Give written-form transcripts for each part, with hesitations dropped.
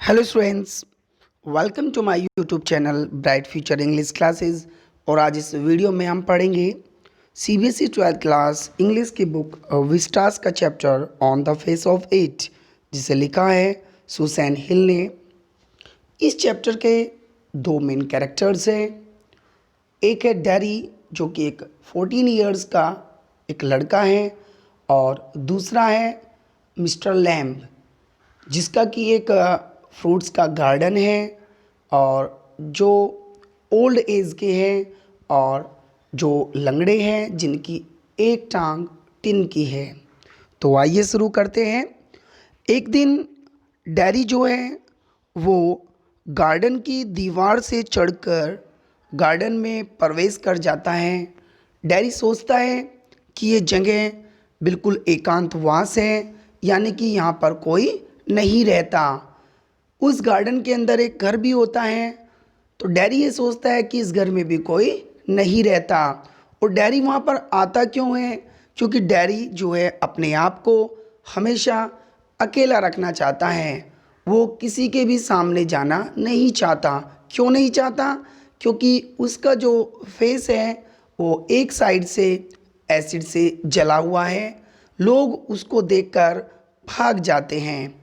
Hello students, welcome to my YouTube channel bright future English classes. और आज इस video में हम पढ़ेंगे सीबीएसई 12th क्लास इंग्लिश की बुक विस्टास का chapter on the face of it, जिसे लिखा है सुसैन हिल ने। इस चैप्टर के दो मेन कैरेक्टर्स हैं। एक है डैरी, जो कि एक 14 इयर्स का एक लड़का है, और दूसरा है मिस्टर लैम्ब, जिसका कि एक फ्रूट्स का गार्डन है, और जो ओल्ड एज के हैं और जो लंगड़े हैं जिनकी एक टांग टिन की है। तो आइए शुरू करते हैं। एक दिन डैरी जो है वो गार्डन की दीवार से चढ़कर गार्डन में प्रवेश कर जाता है। डैरी सोचता है कि ये जगह बिल्कुल एकांतवास है, यानी कि यहाँ पर कोई नहीं रहता। उस गार्डन के अंदर एक घर भी होता है, तो डैरी ये सोचता है कि इस घर में भी कोई नहीं रहता। और डैरी वहाँ पर आता क्यों है? क्योंकि डैरी जो है अपने आप को हमेशा अकेला रखना चाहता है। वो किसी के भी सामने जाना नहीं चाहता। क्यों नहीं चाहता? क्योंकि उसका जो फेस है वो एक साइड से एसिड से जला हुआ है। लोग उसको देखकर भाग जाते हैं,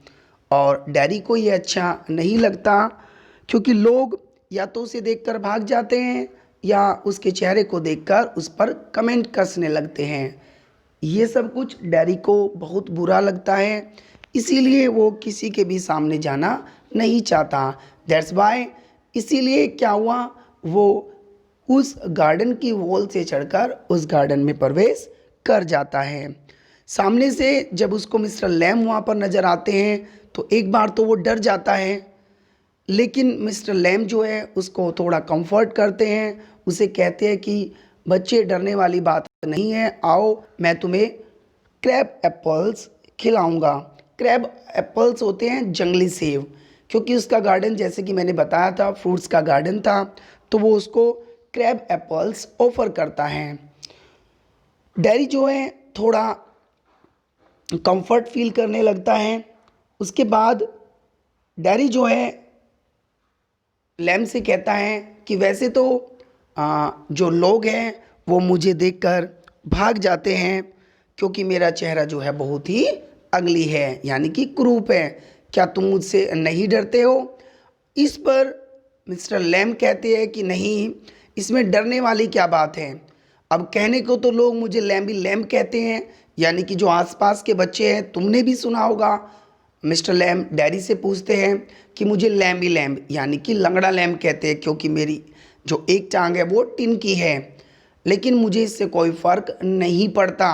और डैरी को ये अच्छा नहीं लगता, क्योंकि लोग या तो उसे देखकर भाग जाते हैं या उसके चेहरे को देखकर उस पर कमेंट कसने लगते हैं। ये सब कुछ डैरी को बहुत बुरा लगता है, इसीलिए वो किसी के भी सामने जाना नहीं चाहता। दैट्स वाई, इसीलिए क्या हुआ, वो उस गार्डन की वॉल से चढ़कर उस गार्डन में प्रवेश कर जाता है। सामने से जब उसको मिस्टर लैम वहाँ पर नज़र आते हैं तो एक बार तो वो डर जाता है, लेकिन मिस्टर लैम जो है उसको थोड़ा कंफर्ट करते हैं। उसे कहते हैं कि बच्चे, डरने वाली बात नहीं है, आओ मैं तुम्हें क्रैब एप्पल्स खिलाऊंगा। क्रैब एप्पल्स होते हैं जंगली सेब, क्योंकि उसका गार्डन, जैसे कि मैंने बताया था, फ्रूट्स का गार्डन था, तो वो उसको क्रैब एप्पल्स ऑफर करता है। डैरी जो है थोड़ा कंफर्ट फील करने लगता है। उसके बाद डैरी जो है लैम से कहता है कि वैसे तो जो लोग हैं वो मुझे देखकर भाग जाते हैं, क्योंकि मेरा चेहरा जो है बहुत ही अगली है, यानी कि क्रूप है। क्या तुम मुझसे नहीं डरते हो? इस पर मिस्टर लैम कहते हैं कि नहीं, इसमें डरने वाली क्या बात है। अब कहने को तो लोग मुझे लैम्बी लैम कहते हैं, यानी कि जो आसपास के बच्चे हैं, तुमने भी सुना होगा। मिस्टर लैम डैडी से पूछते हैं कि मुझे लैम्बी लैम यानी कि लंगड़ा लैम कहते हैं, क्योंकि मेरी जो एक टांग है वो टिन की है। लेकिन मुझे इससे कोई फ़र्क नहीं पड़ता।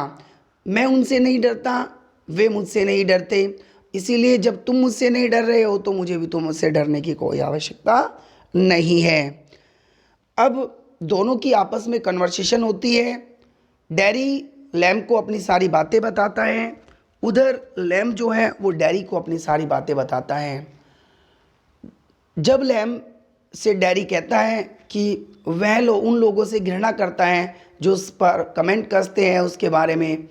मैं उनसे नहीं डरता, वे मुझसे नहीं डरते। इसीलिए जब तुम मुझसे नहीं डर रहे हो तो मुझे भी तुमसे डरने की कोई आवश्यकता नहीं है। अब दोनों की आपस में कन्वर्सेशन होती है। डैरी लैम को अपनी सारी बातें बताता है, उधर लैम जो है वो डैरी को अपनी सारी बातें बताता है। जब लैम से डैरी कहता है कि वह उन लोगों से घृणा करता है जो उस पर कमेंट कसते हैं, उसके बारे में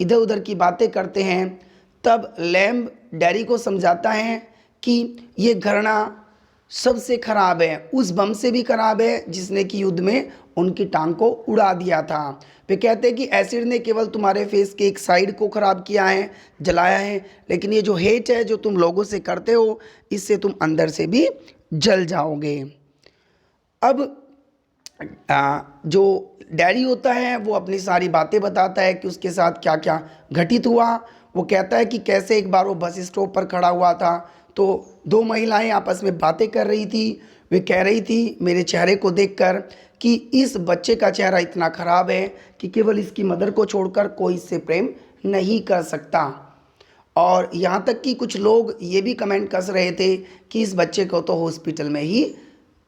इधर उधर की बातें करते हैं, तब लैम डैरी को समझाता है कि ये घृणा सबसे खराब है, उस बम से भी खराब है जिसने कि युद्ध में उनकी टांग को उड़ा दिया था। वे कहते हैं कि एसिड ने केवल तुम्हारे फेस के एक साइड को ख़राब किया है, जलाया है, लेकिन ये जो हेट है जो तुम लोगों से करते हो, इससे तुम अंदर से भी जल जाओगे। अब जो डैडी होता है वो अपनी सारी बातें बताता है कि उसके साथ क्या क्या घटित हुआ। वो कहता है कि कैसे एक बार वो बस स्टॉप पर खड़ा हुआ था, तो दो महिलाएं आपस में बातें कर रही थी। वे कह रही थी मेरे चेहरे को देखकर कि इस बच्चे का चेहरा इतना ख़राब है कि केवल इसकी मदर को छोड़कर कोई इससे प्रेम नहीं कर सकता। और यहाँ तक कि कुछ लोग ये भी कमेंट कर रहे थे कि इस बच्चे को तो हॉस्पिटल में ही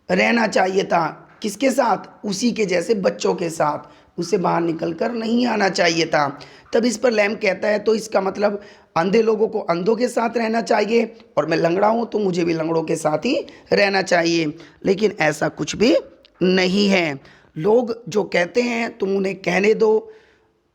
रहना चाहिए था। किसके साथ? उसी के जैसे बच्चों के साथ, उसे बाहर निकल कर नहीं आना चाहिए था। तब इस पर लैम कहता है तो इसका मतलब अंधे लोगों को अंधों के साथ रहना चाहिए, और मैं लंगड़ा हूँ तो मुझे भी लंगड़ों के साथ ही रहना चाहिए। लेकिन ऐसा कुछ भी नहीं है। लोग जो कहते हैं तुम उन्हें कहने दो,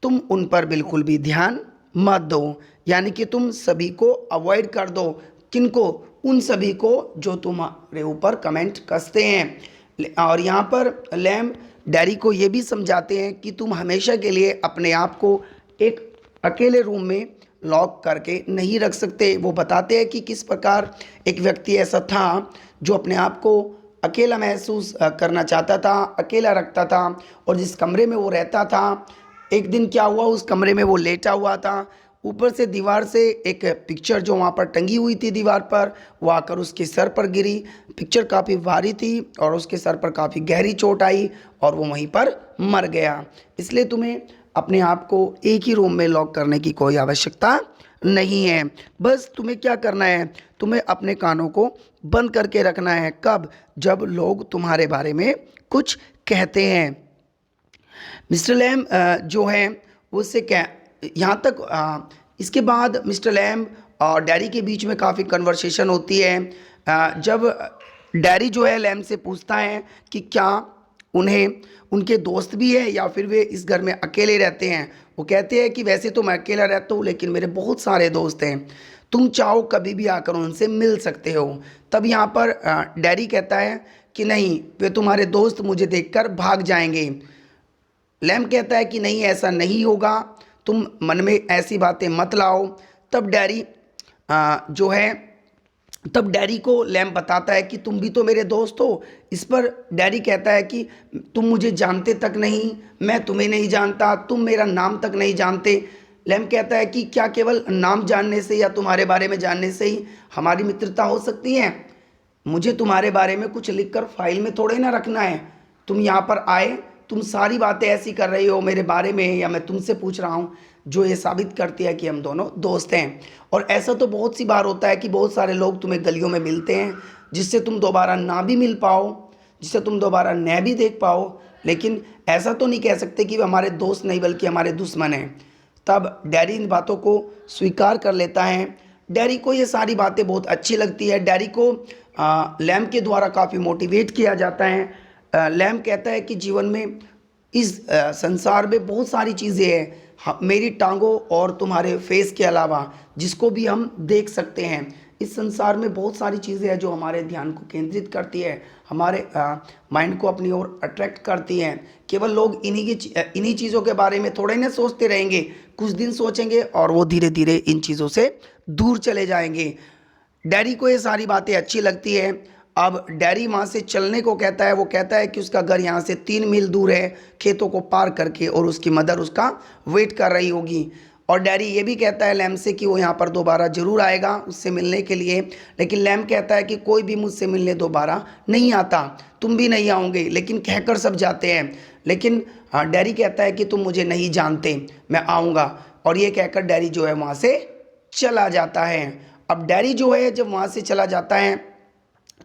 तुम उन पर बिल्कुल भी ध्यान मत दो, यानी कि तुम सभी को अवॉइड कर दो। किनको? उन सभी को जो तुम्हारे ऊपर कमेंट कसते हैं। और यहाँ पर लैम डैरी को ये भी समझाते हैं कि तुम हमेशा के लिए अपने आप को एक अकेले रूम में लॉक करके नहीं रख सकते। वो बताते हैं कि किस प्रकार एक व्यक्ति ऐसा था जो अपने आप को अकेला महसूस करना चाहता था, अकेला रखता था, और जिस कमरे में वो रहता था, एक दिन क्या हुआ, उस कमरे में वो लेटा हुआ था, ऊपर से दीवार से एक पिक्चर जो वहाँ पर टंगी हुई थी दीवार पर, वो आकर उसके सर पर गिरी। पिक्चर काफ़ी भारी थी और उसके सर पर काफ़ी गहरी चोट आई और वो वहीं पर मर गया। इसलिए तुम्हें अपने आप को एक ही रूम में लॉक करने की कोई आवश्यकता नहीं है। बस तुम्हें क्या करना है, तुम्हें अपने कानों को बंद करके रखना है। कब? जब लोग तुम्हारे बारे में कुछ कहते हैं। मिस्टर लैम जो है उससे क्या यहाँ तक इसके बाद मिस्टर लैम और डैरी के बीच में काफ़ी कन्वर्सेशन होती है। जब डैरी जो है लैम से पूछता है कि क्या उन्हें उनके दोस्त भी है या फिर वे इस घर में अकेले रहते हैं। वो कहते हैं कि वैसे तो मैं अकेला रहता हूँ लेकिन मेरे बहुत सारे दोस्त हैं, तुम चाहो कभी भी आकर उनसे मिल सकते हो। तब यहाँ पर डैरी कहता है कि नहीं, वे तुम्हारे दोस्त मुझे देखकर भाग जाएंगे। लैम कहता है कि नहीं, ऐसा नहीं होगा, तुम मन में ऐसी बातें मत लाओ। तब डैरी जो है तब डैरी को लैम बताता है कि तुम भी तो मेरे दोस्त हो। इस पर डैरी कहता है कि तुम मुझे जानते तक नहीं, मैं तुम्हें नहीं जानता, तुम मेरा नाम तक नहीं जानते। लैम कहता है कि क्या केवल नाम जानने से या तुम्हारे बारे में जानने से ही हमारी मित्रता हो सकती है? मुझे तुम्हारे बारे में कुछ लिखकर फाइल में थोड़े ना रखना है। तुम यहाँ पर आए, तुम सारी बातें ऐसी कर रही हो मेरे बारे में, या मैं तुमसे पूछ रहा हूँ, जो ये साबित करती है कि हम दोनों दोस्त हैं। और ऐसा तो बहुत सी बार होता है कि बहुत सारे लोग तुम्हें गलियों में मिलते हैं जिससे तुम दोबारा ना भी मिल पाओ, जिससे तुम दोबारा न भी देख पाओ, लेकिन ऐसा तो नहीं कह सकते कि वे हमारे दोस्त नहीं बल्कि हमारे दुश्मन हैं। तब डैरी इन बातों को स्वीकार कर लेता है। डैरी को ये सारी बातें बहुत अच्छी लगती है। डैरी को लैम के द्वारा काफ़ी मोटिवेट किया जाता है। लैम कहता है कि जीवन में इस संसार में बहुत सारी चीज़ें हैं, मेरी टांगों और तुम्हारे फेस के अलावा, जिसको भी हम देख सकते हैं। इस संसार में बहुत सारी चीज़ें हैं जो हमारे ध्यान को केंद्रित करती है, हमारे माइंड को अपनी ओर अट्रैक्ट करती हैं। केवल लोग इन्हीं चीज़ों के बारे में थोड़े ना सोचते रहेंगे, कुछ दिन सोचेंगे और वो धीरे धीरे इन चीज़ों से दूर चले जाएंगे। डैरी को ये सारी बातें अच्छी लगती है। अब डैरी वहाँ से चलने को कहता है। वो कहता है कि उसका घर यहाँ से 3 मील दूर है, खेतों को पार करके, और उसकी मदर उसका वेट कर रही होगी। और डैरी ये भी कहता है लैम से कि वो यहाँ पर दोबारा ज़रूर आएगा उससे मिलने के लिए। लेकिन लैम कहता है कि कोई भी मुझसे मिलने दोबारा नहीं आता, तुम भी नहीं आओगे। लेकिन कहकर सब जाते हैं, लेकिन डैरी कहता है कि तुम मुझे नहीं जानते, मैं आऊँगा। और ये कहकर डैरी जो है वहाँ से चला जाता है। अब डैरी जो है जब वहाँ से चला जाता है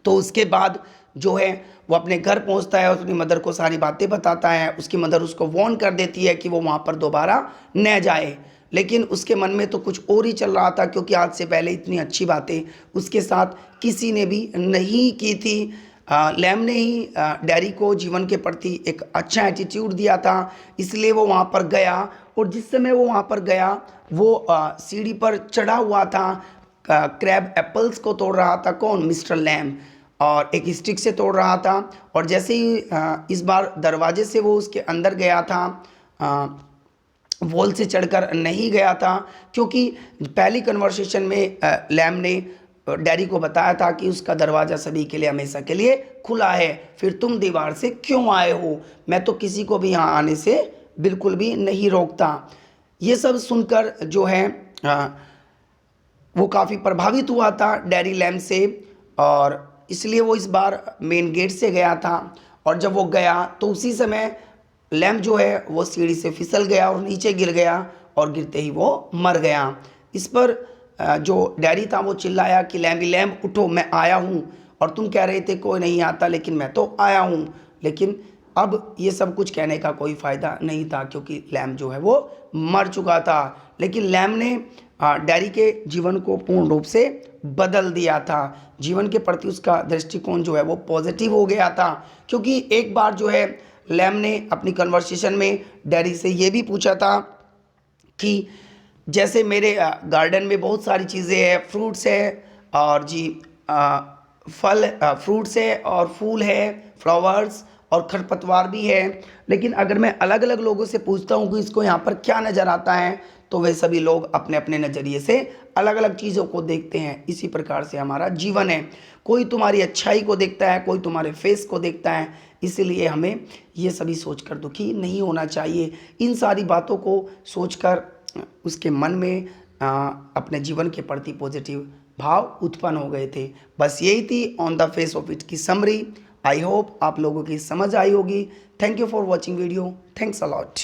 तो उसके बाद जो है वो अपने घर पहुंचता है और अपनी मदर को सारी बातें बताता है। उसकी मदर उसको वार्न कर देती है कि वो वहाँ पर दोबारा न जाए, लेकिन उसके मन में तो कुछ और ही चल रहा था, क्योंकि आज से पहले इतनी अच्छी बातें उसके साथ किसी ने भी नहीं की थी। लैम ने ही डैरी को जीवन के प्रति एक अच्छा एटीट्यूड दिया था, इसलिए वो वहाँ पर गया। और जिस समय वो वहाँ पर गया वो सीढ़ी पर चढ़ा हुआ था, क्रैब एप्पल्स को तोड़ रहा था। कौन? Mister Lamb. और एक स्टिक से तोड़ रहा था। और जैसे ही इस बार दरवाजे से वो उसके अंदर गया था, वॉल से चढ़कर नहीं गया था, क्योंकि पहली कन्वर्सेशन में लैम ने डैरी को बताया था कि उसका दरवाज़ा सभी के लिए हमेशा के लिए खुला है, फिर तुम दीवार से क्यों आए हो? मैं तो किसी को भी यहाँ आने से बिल्कुल भी नहीं रोकता। ये सब सुनकर जो है वो काफ़ी प्रभावित हुआ था डैरी लैम से, और इसलिए वो इस बार मेन गेट से गया था। और जब वो गया तो उसी समय लैम जो है वो सीढ़ी से फिसल गया और नीचे गिर गया, और गिरते ही वो मर गया। इस पर जो डैडी था वो चिल्लाया कि लैम उठो, मैं आया हूँ, और तुम कह रहे थे कोई नहीं आता, लेकिन मैं तो आया हूँ। लेकिन अब ये सब कुछ कहने का कोई फ़ायदा नहीं था, क्योंकि लैम जो है वो मर चुका था। लेकिन लैम ने डैरी के जीवन को पूर्ण रूप से बदल दिया था। जीवन के प्रति उसका दृष्टिकोण जो है वो पॉजिटिव हो गया था, क्योंकि एक बार जो है लैम ने अपनी कन्वर्सेशन में डैरी से ये भी पूछा था कि जैसे मेरे गार्डन में बहुत सारी चीज़ें हैं, फ्रूट्स है और जी फल फ्रूट्स है और फूल है, फ्लावर्स और खरपतवार भी है। लेकिन अगर मैं अलग अलग लोगों से पूछता हूँ कि इसको यहाँ पर क्या नज़र आता है, तो वे सभी लोग अपने अपने नज़रिए से अलग अलग चीज़ों को देखते हैं। इसी प्रकार से हमारा जीवन है, कोई तुम्हारी अच्छाई को देखता है, कोई तुम्हारे फेस को देखता है। इसीलिए हमें ये सभी सोचकर दुखी नहीं होना चाहिए। इन सारी बातों को सोचकर उसके मन में अपने जीवन के प्रति पॉजिटिव भाव उत्पन्न हो गए थे। बस यही थी on the face of it की समरी। आई होप आप लोगों की समझ आई होगी। Thank you for watching video. Thanks a lot.